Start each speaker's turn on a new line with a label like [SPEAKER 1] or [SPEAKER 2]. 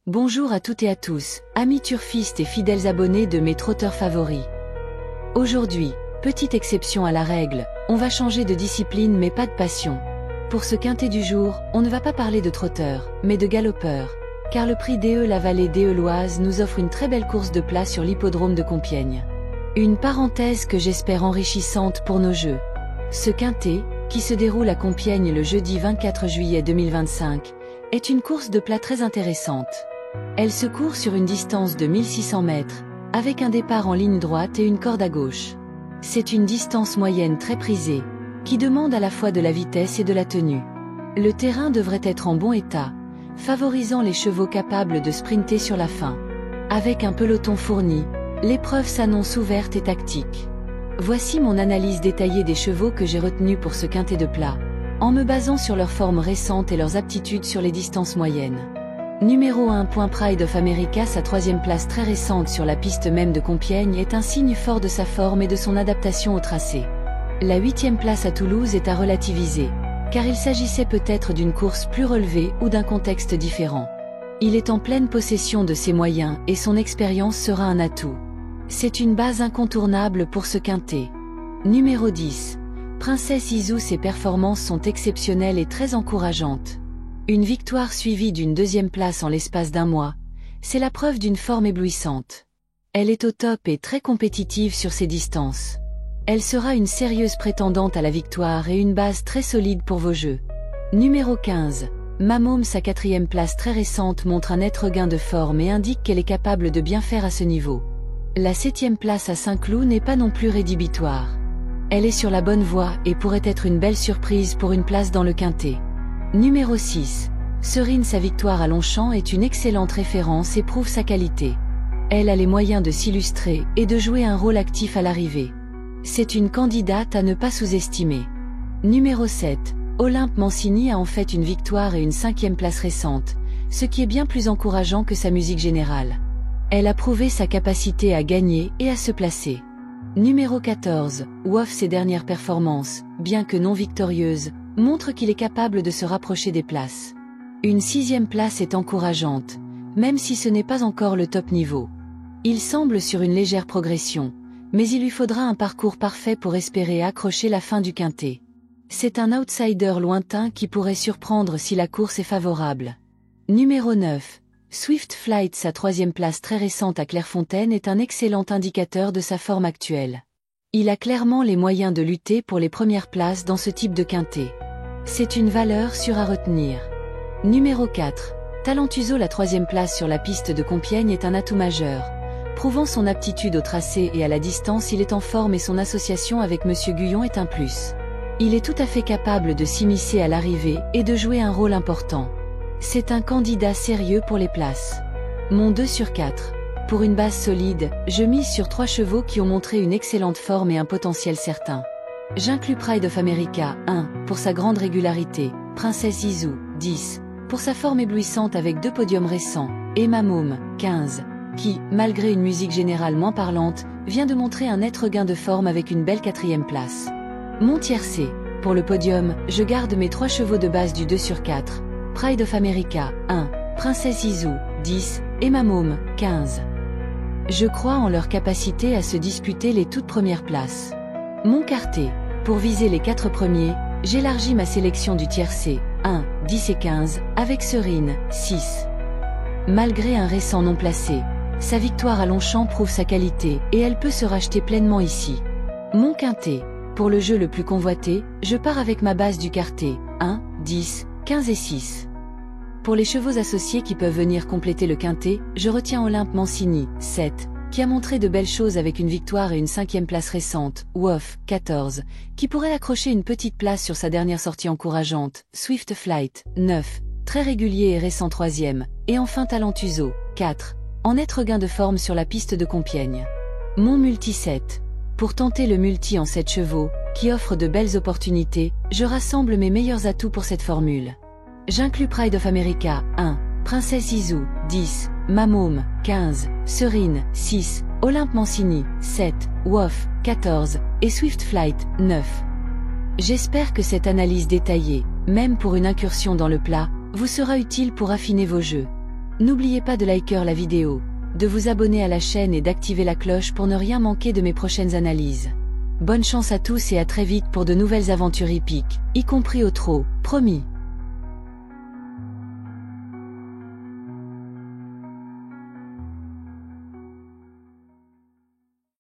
[SPEAKER 1] Bonjour à toutes et à tous, amis turfistes et fidèles abonnés de mes trotteurs favoris. Aujourd'hui, petite exception à la règle, on va changer de discipline mais pas de passion. Pour ce quintet du jour, on ne va pas parler de trotteurs, mais de galopeurs, car le prix DE La Vallée d'Eauloise nous offre une très belle course de plat sur l'hippodrome de Compiègne. Une parenthèse que j'espère enrichissante pour nos jeux. Ce quintet, qui se déroule à Compiègne le jeudi 24 juillet 2025, est une course de plat très intéressante. Elle se court sur une distance de 1600 mètres, avec un départ en ligne droite et une corde à gauche. C'est une distance moyenne très prisée, qui demande à la fois de la vitesse et de la tenue. Le terrain devrait être en bon état, favorisant les chevaux capables de sprinter sur la fin. Avec un peloton fourni, l'épreuve s'annonce ouverte et tactique. Voici mon analyse détaillée des chevaux que j'ai retenus pour ce quintet de plat, en me basant sur leur forme récente et leurs aptitudes sur les distances moyennes. Numéro 1. Pride of America. Sa troisième place très récente sur la piste même de Compiègne est un signe fort de sa forme et de son adaptation au tracé. La 8e place à Toulouse est à relativiser, car il s'agissait peut-être d'une course plus relevée ou d'un contexte différent. Il est en pleine possession de ses moyens et son expérience sera un atout. C'est une base incontournable pour ce quintet. Numéro 10. Princesse Izu. Ses performances sont exceptionnelles et très encourageantes. Une victoire suivie d'une deuxième place en l'espace d'un mois, c'est la preuve d'une forme éblouissante. Elle est au top et très compétitive sur ses distances. Elle sera une sérieuse prétendante à la victoire et une base très solide pour vos jeux. Numéro 15. Mamom. Sa quatrième place très récente montre un net regain de forme et indique qu'elle est capable de bien faire à ce niveau. La 7e place à Saint-Cloud n'est pas non plus rédhibitoire. Elle est sur la bonne voie et pourrait être une belle surprise pour une place dans le quintet. Numéro 6. Serine. Sa victoire à Longchamp est une excellente référence et prouve sa qualité. Elle a les moyens de s'illustrer et de jouer un rôle actif à l'arrivée. C'est une candidate à ne pas sous-estimer. Numéro 7. Olympe Mancini a en fait une victoire et une 5e place récente, ce qui est bien plus encourageant que sa musique générale. Elle a prouvé sa capacité à gagner et à se placer. Numéro 14. Woff. Ses dernières performances, bien que non victorieuses, montrent qu'il est capable de se rapprocher des places. Une 6e place est encourageante, même si ce n'est pas encore le top niveau. Il semble sur une légère progression, mais il lui faudra un parcours parfait pour espérer accrocher la fin du quintet. C'est un outsider lointain qui pourrait surprendre si la course est favorable. Numéro 9. Swift Flight. Sa 3e place très récente à Clairefontaine est un excellent indicateur de sa forme actuelle. Il a clairement les moyens de lutter pour les premières places dans ce type de quintet. C'est une valeur sûre à retenir. Numéro 4. Talentuoso. La 3e place sur la piste de Compiègne est un atout majeur. Prouvant son aptitude au tracé et à la distance, il est en forme et son association avec Monsieur Guyon est un plus. Il est tout à fait capable de s'immiscer à l'arrivée et de jouer un rôle important. C'est un candidat sérieux pour les places. Mon 2 sur 4. Pour une base solide, je mise sur 3 chevaux qui ont montré une excellente forme et un potentiel certain. J'inclus Pride of America, 1, pour sa grande régularité, Princesse Izu, 10, pour sa forme éblouissante avec 2 podiums récents, et Mamom, 15, qui, malgré une musique générale moins parlante, vient de montrer un net regain de forme avec une belle 4e place. Mon tiercé. Pour le podium, je garde mes 3 chevaux de base du 2 sur 4, Pride of America, 1, Princesse Izu, 10, et Mamom, 15. Je crois en leur capacité à se disputer les toutes premières places. Mon quartet. Pour viser les 4 premiers, j'élargis ma sélection du tiercé, 1, 10 et 15, avec Serine, 6. Malgré un récent non placé, sa victoire à Longchamp prouve sa qualité et elle peut se racheter pleinement ici. Mon quintet. Pour le jeu le plus convoité, je pars avec ma base du quartet, 1, 10, 15 et 6. Pour les chevaux associés qui peuvent venir compléter le quintet, je retiens Olympe Mancini, 7, qui a montré de belles choses avec une victoire et une 5e place récente, Woff, 14, qui pourrait accrocher une petite place sur sa dernière sortie encourageante, Swift Flight, 9, très régulier et récent 3e, et enfin Talentuoso, 4, en net regain de forme sur la piste de Compiègne. Mon multi 7. Pour tenter le multi en 7 chevaux, qui offre de belles opportunités, je rassemble mes meilleurs atouts pour cette formule. J'inclus Pride of America, 1, Princesse Izu, 10, Mamom, 15, Serine, 6, Olympe Mancini, 7, Woff, 14, et Swift Flight, 9. J'espère que cette analyse détaillée, même pour une incursion dans le plat, vous sera utile pour affiner vos jeux. N'oubliez pas de liker la vidéo, de vous abonner à la chaîne et d'activer la cloche pour ne rien manquer de mes prochaines analyses. Bonne chance à tous et à très vite pour de nouvelles aventures hippiques, y compris au trot, promis.